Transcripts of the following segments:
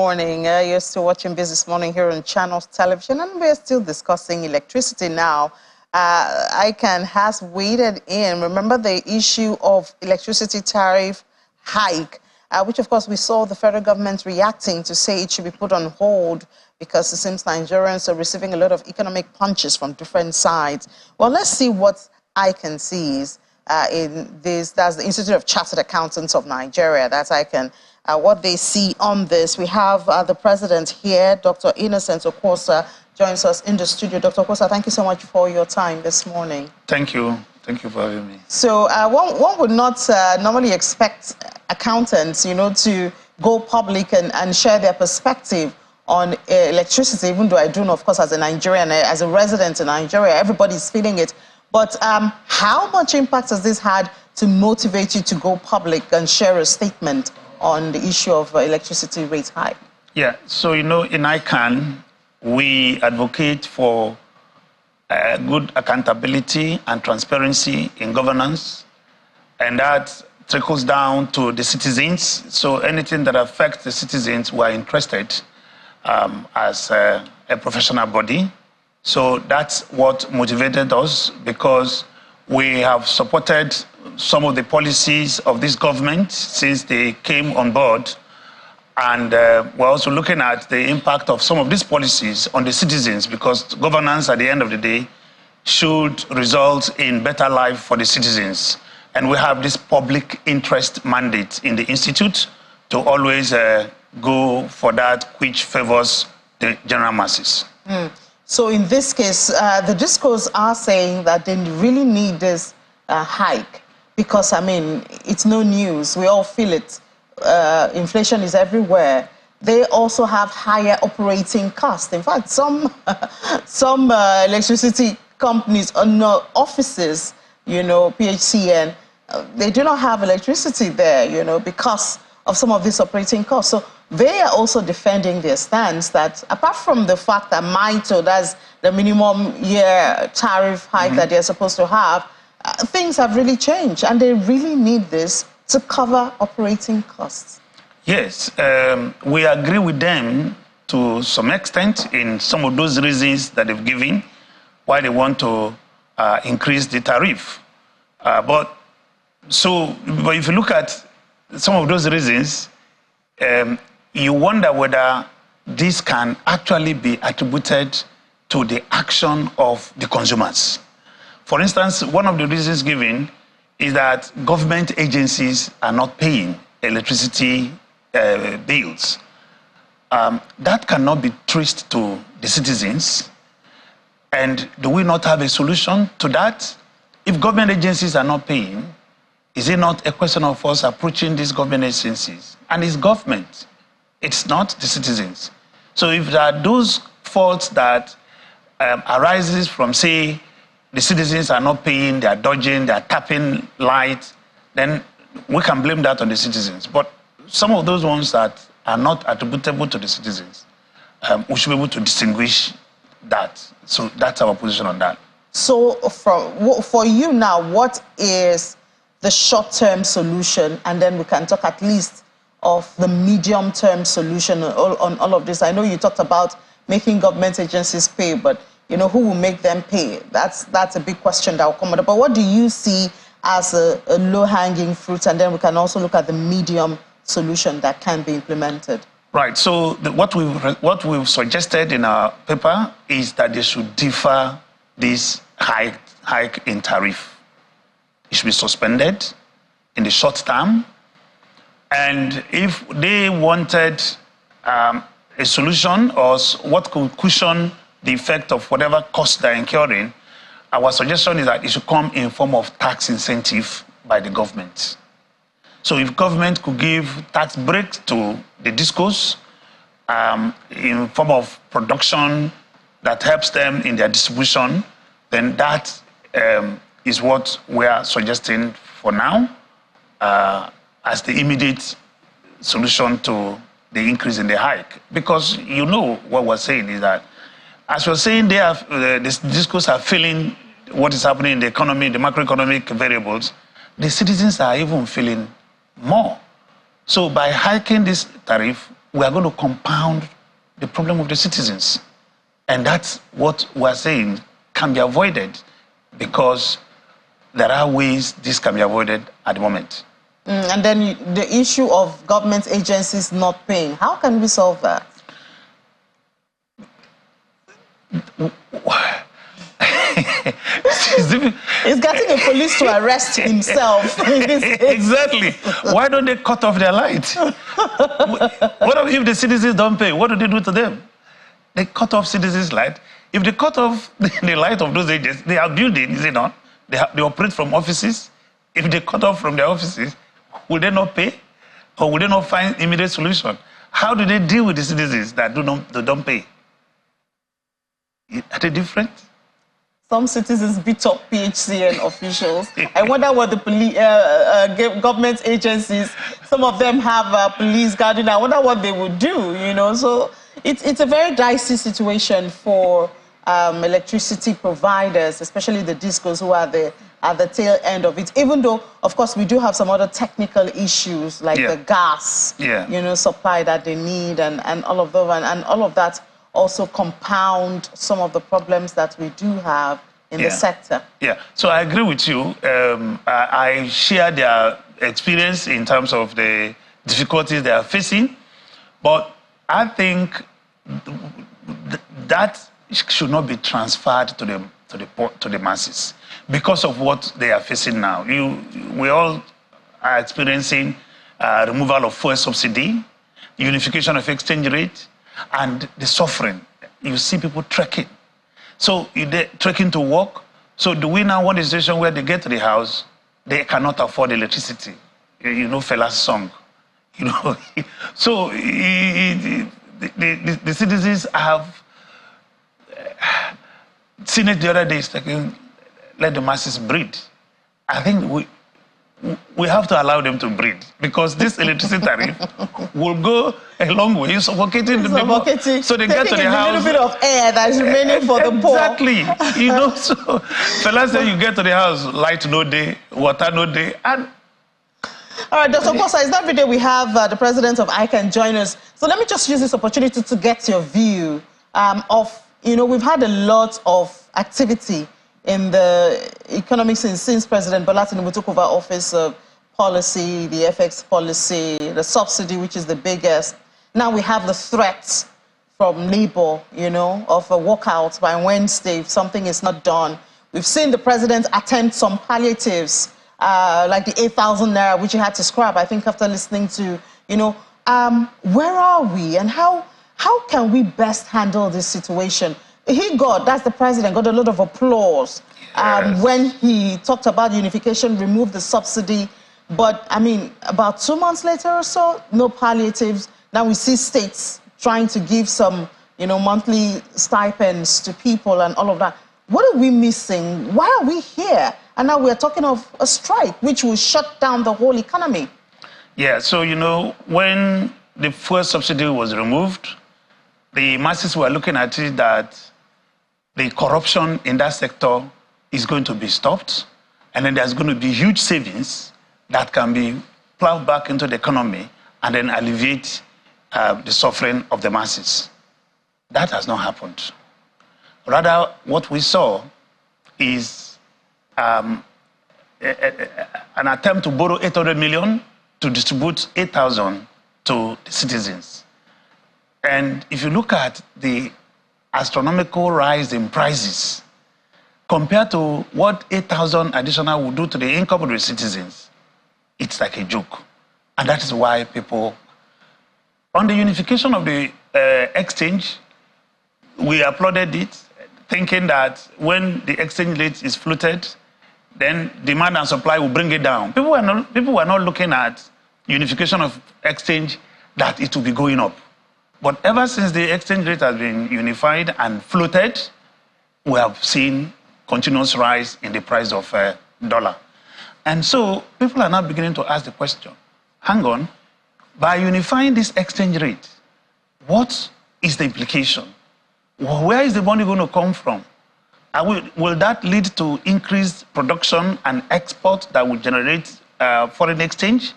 morning. You're still watching Business Morning here on Channels Television, and we're still discussing electricity now. ICAN has waded in. Remember the issue of electricity tariff hike, which, of course, we saw the federal government reacting to say it should be put on hold because it seems Nigerians are receiving a lot of economic punches from different sides. Well, let's see what ICAN sees in this. That's the Institute of Chartered Accountants of Nigeria. That's ICAN. What they see on this. We have the president here, Dr. Innocent Okosa, joins us in the studio. Dr. Okosa, thank you so much for your time this morning. Thank you. Thank you for having me. So one would not normally expect accountants, to go public and share their perspective on electricity, even though I do know, of course, as a Nigerian, as a resident in Nigeria, everybody's feeling it. But how much impact has this had to motivate you to go public and share a statement on the issue of electricity rate hike? Yeah, so, in ICAN, we advocate for good accountability and transparency in governance, and that trickles down to the citizens. So anything that affects the citizens, we're interested as a professional body. So that's what motivated us, because we have supported some of the policies of this government since they came on board. And we're also looking at the impact of some of these policies on the citizens, because governance at the end of the day should result in better life for the citizens. And we have this public interest mandate in the Institute to always go for that which favors the general masses. So in this case, the discourse are saying that they really need this hike because, it's no news. We all feel it. Inflation is everywhere. They also have higher operating costs. In fact, some electricity companies on offices, PHCN, they do not have electricity there, because of some of these operating costs. So they are also defending their stance that apart from the fact that MITO, that's the minimum year tariff hike that they're supposed to have, things have really changed and they really need this to cover operating costs. Yes, we agree with them to some extent in some of those reasons that they've given why they want to increase the tariff. But if you look at some of those reasons, you wonder whether this can actually be attributed to the action of the consumers. For instance, one of the reasons given is that government agencies are not paying electricity bills. That cannot be traced to the citizens. And do we not have a solution to that? If government agencies are not paying, is it not a question of us approaching these government agencies? And it's government. It's not the citizens. So if there are those faults that arises from, say, the citizens are not paying, they are dodging, they are tapping light, then we can blame that on the citizens. But some of those ones that are not attributable to the citizens, we should be able to distinguish that. So that's our position on that. So for you now, what is the short-term solution? And then we can talk at least of the medium-term solution on all of this. I know you talked about making government agencies pay, but who will make them pay? That's a big question that will come up. But what do you see as a low-hanging fruit? And then we can also look at the medium solution that can be implemented. Right. So what we've suggested in our paper is that they should defer this hike in tariff. It should be suspended in the short term. And if they wanted a solution or what could cushion the effect of whatever cost they're incurring, our suggestion is that it should come in form of tax incentive by the government. So if government could give tax breaks to the discos in form of production that helps them in their distribution, then that is what we are suggesting for now as the immediate solution to the increase in the hike. Because what we're saying is that, as we're saying, the discos are feeling what is happening in the economy, the macroeconomic variables. The citizens are even feeling more. So by hiking this tariff, we are going to compound the problem of the citizens. And that's what we're saying can be avoided, because there are ways this can be avoided at the moment. And then the issue of government agencies not paying, how can we solve that? It's getting a police to arrest himself. Exactly. Why don't they cut off their light? What if the citizens don't pay? What do they do to them? They cut off citizens' light. If they cut off the light of those agents, they are buildings, is it not? They operate from offices. If they cut off from their offices, will they not pay? Or will they not find immediate solution? How do they deal with the citizens that don't pay? Are they different? Some citizens beat up PHCN officials. I wonder what the government agencies, some of them have police guarding. I wonder what they would do, you know. So it's a very dicey situation for electricity providers, especially the discos who are at the tail end of it. Even though, of course, we do have some other technical issues like the gas, you know, supply that they need and all of those, and all of that also compound some of the problems that we do have in the sector. Yeah, so I agree with you. I share their experience in terms of the difficulties they are facing, but I think that should not be transferred to the masses because of what they are facing now. We all are experiencing removal of fuel subsidy, unification of exchange rate, and the suffering. You see people trekking. So they're trekking to work. So do we now want a situation where they get to the house, they cannot afford electricity? You know Fela's song. You know, so the citizens have seen it the other day, like, let the masses breathe. I think we have to allow them to breathe, because this electricity tariff will go a long way suffocating the people. So they get to the house. A little bit of air that's remaining for the poor. Exactly. You know, so Fela said you get to the house, light no day, water no day, and all right, Dr. Kosa, it's not every day we have the president of ICAN join us. So let me just use this opportunity to get your view of, you know, we've had a lot of activity in the economic since President Bola Tinubu took over office, policy, the FX policy, the subsidy, which is the biggest. Now we have the threats from Labour, you know, of a walkout by Wednesday if something is not done. We've seen the president attempt some palliatives, like the 8,000 naira, which he had to scrap, I think, after listening to, you know, where are we and how can we best handle this situation? That's the president, got a lot of applause when he talked about unification, removed the subsidy. But, I mean, about 2 months later or so, no palliatives. Now we see states trying to give some, you know, monthly stipends to people and all of that. What are we missing? Why are we here? And now we're talking of a strike, which will shut down the whole economy. Yeah, so, you know, when the fuel subsidy was removed, the masses were looking at it that the corruption in that sector is going to be stopped, and then there's going to be huge savings that can be plowed back into the economy and then alleviate the suffering of the masses. That has not happened. Rather, what we saw is an attempt to borrow 800 million to distribute 8,000 to the citizens. And if you look at the astronomical rise in prices compared to what 8,000 additional would do to the income of the citizens, it's like a joke. And that is why people, on the unification of the exchange, we applauded it, thinking that when the exchange rate is floated, then demand and supply will bring it down. People were not looking at unification of exchange, that it will be going up. But ever since the exchange rate has been unified and floated, we have seen continuous rise in the price of dollar. And so people are now beginning to ask the question, hang on, by unifying this exchange rate, what is the implication? Where is the money going to come from? Will that lead to increased production and export that will generate foreign exchange?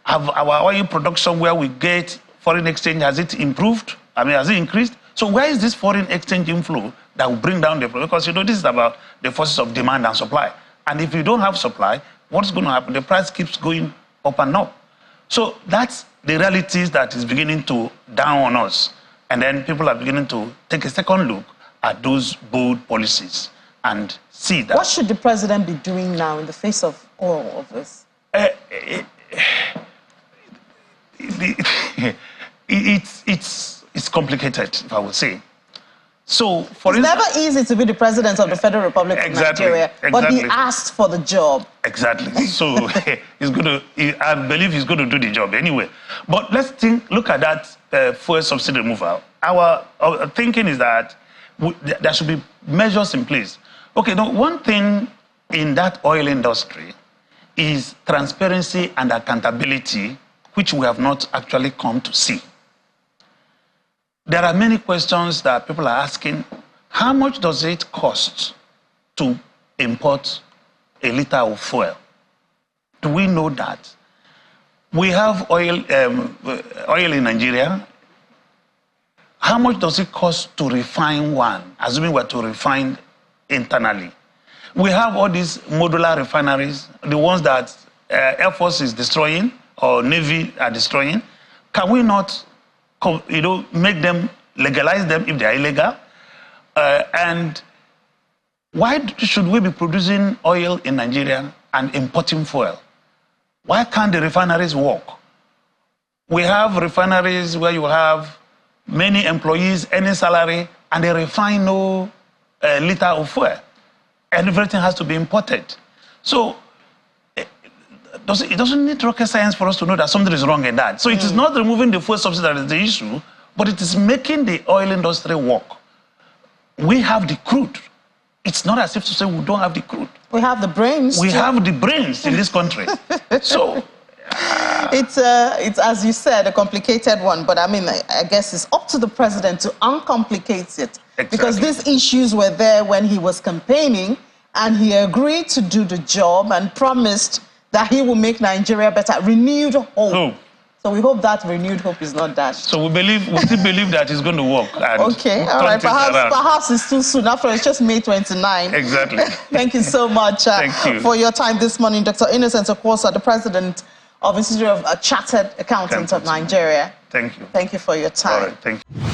Have our oil production, where we get foreign exchange, has it improved? I mean, has it increased? So where is this foreign exchange inflow that will bring down the price? Because, you know, this is about the forces of demand and supply. And if you don't have supply, what's going to happen? The price keeps going up and up. So that's the realities that is beginning to down on us. And then people are beginning to take a second look at those bold policies and see that. What should the president be doing now in the face of all of this? It's complicated, if I would say. So, it's never easy to be the president of the Federal Republic of Nigeria, but he asked for the job. Exactly. So I believe he's going to do the job anyway. But let's look at that fuel subsidy removal. Our thinking is that there should be measures in place. Okay, now one thing in that oil industry is transparency and accountability, which we have not actually come to see. There are many questions that people are asking. How much does it cost to import a liter of fuel? Do we know that? We have oil in Nigeria. How much does it cost to refine one, assuming we're to refine internally? We have all these modular refineries, the ones that Air Force is destroying or Navy are destroying. Can we not, make them, legalize them if they are illegal? And why should we be producing oil in Nigeria and importing fuel? Why can't the refineries work? We have refineries where you have many employees, any salary, and they refine no liter of fuel. And everything has to be imported. So it doesn't need rocket science for us to know that something is wrong in that. So it is not removing the fuel subsidy that is the issue, but it is making the oil industry work. We have the crude. It's not as if to say we don't have the crude. We have the brains. We have the brains in this country. So it's, as you said, a complicated one. But I mean, I guess it's up to the president to uncomplicate it. Exactly. Because these issues were there when he was campaigning, and he agreed to do the job and promised that he will make Nigeria better. Renewed hope. So we hope that renewed hope is not dashed. So we still believe that it's going to work. And okay, all right. Perhaps it's too soon. After it's just May 29. Exactly. Thank you so much for your time this morning, Dr. Innocent Okwuosa, the president of Institute of Chartered Accountants of Nigeria. Thank you. Thank you for your time. All right, thank you.